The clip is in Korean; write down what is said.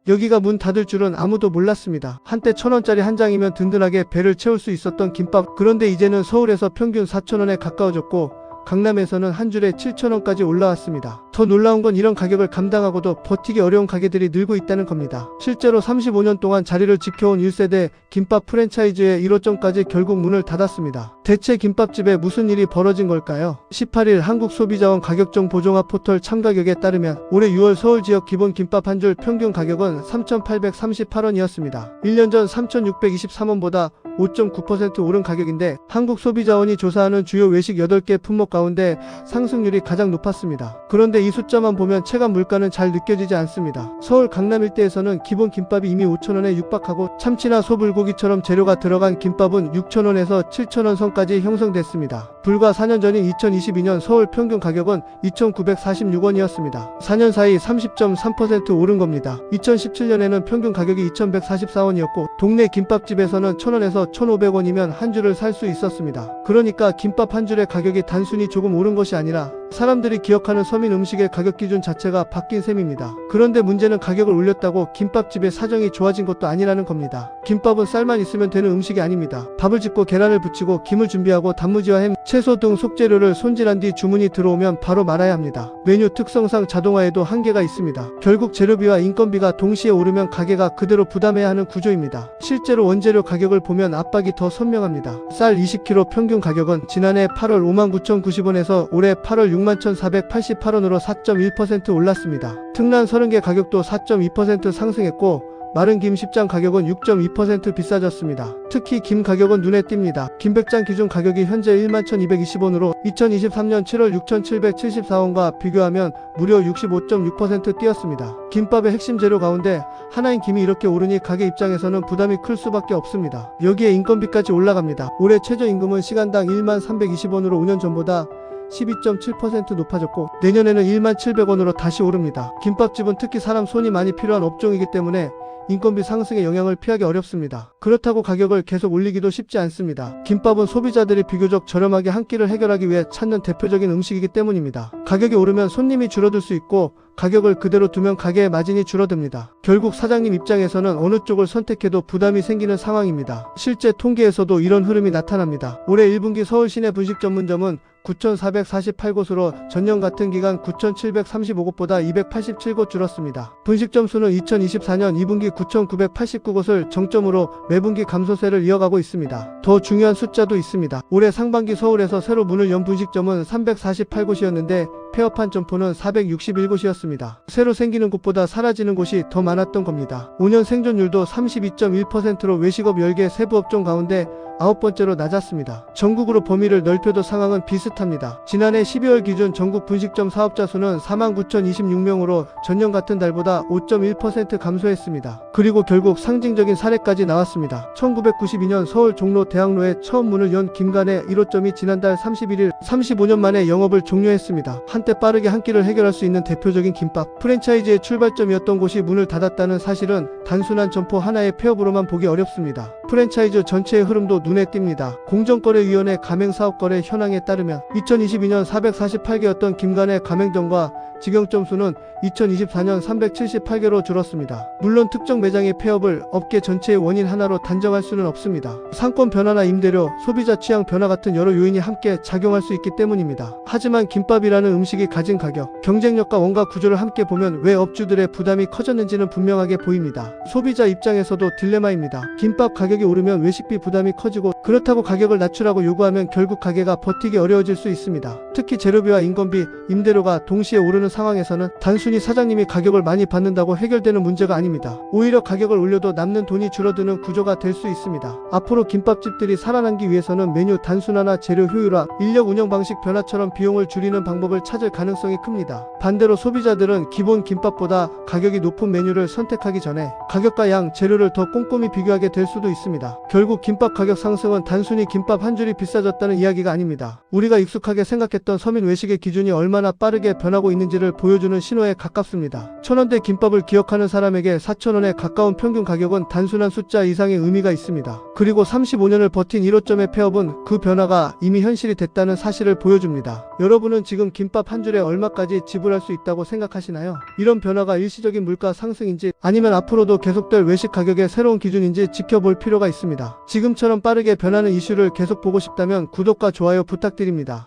여기가 문 닫을 줄은 아무도 몰랐습니다. 한때 1,000원짜리 한 장이면 든든하게 배를 채울 수 있었던 김밥. 그런데 이제는 서울에서 평균 4,000원에 가까워졌고 강남에서는 한 줄에 7,000원까지 올라왔습니다. 더 놀라운 건 이런 가격을 감당하고도 버티기 어려운 가게들이 늘고 있다는 겁니다. 실제로 35년 동안 자리를 지켜온 1세대 김밥 프랜차이즈의 1호점까지 결국 문을 닫았습니다. 대체 김밥집에 무슨 일이 벌어진 걸까요? 18일 한국소비자원 가격정 보종합 포털 참가격에 따르면 올해 6월 서울 지역 기본 김밥 한 줄 평균 가격은 3,838원이었습니다. 1년 전 3,623원보다 5.9% 오른 가격인데 한국소비자원이 조사하는 주요 외식 8개 품목 가운데 상승률이 가장 높았습니다. 그런데 이 숫자만 보면 체감 물가는 잘 느껴지지 않습니다. 서울 강남 일대에서는 기본 김밥이 이미 5,000원에 육박하고 참치나 소불고기처럼 재료가 들어간 김밥은 6,000원에서 7,000원 선까지 형성됐습니다. 불과 4년 전인 2022년 서울 평균 가격은 2,946원이었습니다. 4년 사이 30.3% 오른 겁니다. 2017년에는 평균 가격이 2,144원이었고 동네 김밥집에서는 1,000원에서 1,500원이면 한 줄을 살 수 있었습니다. 그러니까 김밥 한 줄의 가격이 단순히 조금 오른 것이 아니라 사람들이 기억하는 서민 음식의 가격 기준 자체가 바뀐 셈입니다. 그런데 문제는 가격을 올렸다고 김밥집의 사정이 좋아진 것도 아니라는 겁니다. 김밥은 쌀만 있으면 되는 음식이 아닙니다. 밥을 짓고 계란을 부치고 김을 준비하고 단무지와 햄, 채소 등 속재료를 손질한 뒤 주문이 들어오면 바로 말아야 합니다. 메뉴 특성상 자동화에도 한계가 있습니다. 결국 재료비와 인건비가 동시에 오르면 가게가 그대로 부담해야 하는 구조입니다. 실제로 원재료 가격을 보면 압박이 더 선명합니다. 쌀 20kg 평균 가격은 지난해 8월 59,090원에서 올해 8월 61,488원으로 4.1% 올랐습니다. 특란 30개 가격도 4.2% 상승했고 마른 김 10장 가격은 6.2% 비싸졌습니다. 특히 김 가격은 눈에 띕니다. 김 100장 기준 가격이 현재 11,220원으로 2023년 7월 6,774원과 비교하면 무려 65.6% 뛰었습니다. 김밥의 핵심 재료 가운데 하나인 김이 이렇게 오르니 가게 입장에서는 부담이 클 수밖에 없습니다. 여기에 인건비까지 올라갑니다. 올해 최저임금은 시간당 1320원으로 5년 전보다 12.7% 높아졌고 내년에는 17,000원으로 다시 오릅니다. 김밥집은 특히 사람 손이 많이 필요한 업종이기 때문에 인건비 상승의 영향을 피하기 어렵습니다. 그렇다고 가격을 계속 올리기도 쉽지 않습니다. 김밥은 소비자들이 비교적 저렴하게 한 끼를 해결하기 위해 찾는 대표적인 음식이기 때문입니다. 가격이 오르면 손님이 줄어들 수 있고 가격을 그대로 두면 가게의 마진이 줄어듭니다. 결국 사장님 입장에서는 어느 쪽을 선택해도 부담이 생기는 상황입니다. 실제 통계에서도 이런 흐름이 나타납니다. 올해 1분기 서울 시내 분식 전문점은 9,448곳으로 전년 같은 기간 9,735곳보다 287곳 줄었습니다. 분식점 수는 2024년 2분기 9,989곳을 정점으로 매분기 감소세를 이어가고 있습니다. 더 중요한 숫자도 있습니다. 올해 상반기 서울에서 새로 문을 연 분식점은 348곳이었는데 폐업한 점포는 461곳이었습니다. 새로 생기는 곳보다 사라지는 곳이 더 많았던 겁니다. 5년 생존율도 32.1%로 외식업 10개 세부업종 가운데 9번째로 낮았습니다. 전국으로 범위를 넓혀도 상황은 비슷합니다. 지난해 12월 기준 전국 분식점 사업자 수는 49,026명으로 전년 같은 달보다 5.1% 감소했습니다. 그리고 결국 상징적인 사례까지 나왔습니다. 1992년 서울 종로 대학로에 처음 문을 연 김간의 1호점이 지난달 31일 35년 만에 영업을 종료했습니다. 한때 빠르게 한 끼를 해결할 수 있는 대표적인 김밥 프랜차이즈의 출발점이었던 곳이 문을 닫았다는 사실은 단순한 점포 하나의 폐업으로만 보기 어렵습니다. 프랜차이즈 전체의 흐름도 눈에 띕니다. 공정거래위원회 가맹사업거래 현황에 따르면 2022년 448개였던 김간의 가맹점과 직영점 수는 2024년 378개로 줄었습니다. 물론 특정 매장의 폐업을 업계 전체의 원인 하나로 단정할 수는 없습니다. 상권 변화나 임대료, 소비자 취향 변화 같은 여러 요인이 함께 작용할 수 있기 때문입니다. 하지만 김밥이라는 음식이 가진 가격, 경쟁력과 원가 구조를 함께 보면 왜 업주들의 부담이 커졌는지는 분명하게 보입니다. 소비자 입장에서도 딜레마입니다. 김밥 가격이 오르면 외식비 부담이 커지고 그렇다고 가격을 낮추라고 요구하면 결국 가게가 버티기 어려워질 수 있습니다. 특히 재료비와 인건비, 임대료가 동시에 오르는 상황에서는 단순히 사장님이 가격을 많이 받는다고 해결되는 문제가 아닙니다. 오히려 가격을 올려도 남는 돈이 줄어드는 구조가 될 수 있습니다. 앞으로 김밥집들이 살아남기 위해서는 메뉴 단순화나 재료 효율화, 인력 운영 방식 변화처럼 비용을 줄이는 방법을 찾을 가능성이 큽니다. 반대로 소비자들은 기본 김밥보다 가격이 높은 메뉴를 선택하기 전에 가격과 양, 재료를 더 꼼꼼히 비교하게 될 수도 있습니다. 있습니다. 결국 김밥 가격 상승은 단순히 김밥 한 줄이 비싸졌다는 이야기가 아닙니다. 우리가 익숙하게 생각했던 서민 외식의 기준이 얼마나 빠르게 변하고 있는지를 보여주는 신호에 가깝습니다. 1,000원대 김밥을 기억하는 사람에게 4,000원에 가까운 평균 가격은 단순한 숫자 이상의 의미가 있습니다. 그리고 35년을 버틴 1호점의 폐업은 그 변화가 이미 현실이 됐다는 사실을 보여줍니다. 여러분은 지금 김밥 한 줄에 얼마까지 지불할 수 있다고 생각하시나요? 이런 변화가 일시적인 물가 상승인지 아니면 앞으로도 계속될 외식 가격의 새로운 기준인지 지켜볼 필요가 있습니다. 지금처럼 빠르게 변하는 이슈를 계속 보고 싶다면 구독과 좋아요 부탁드립니다.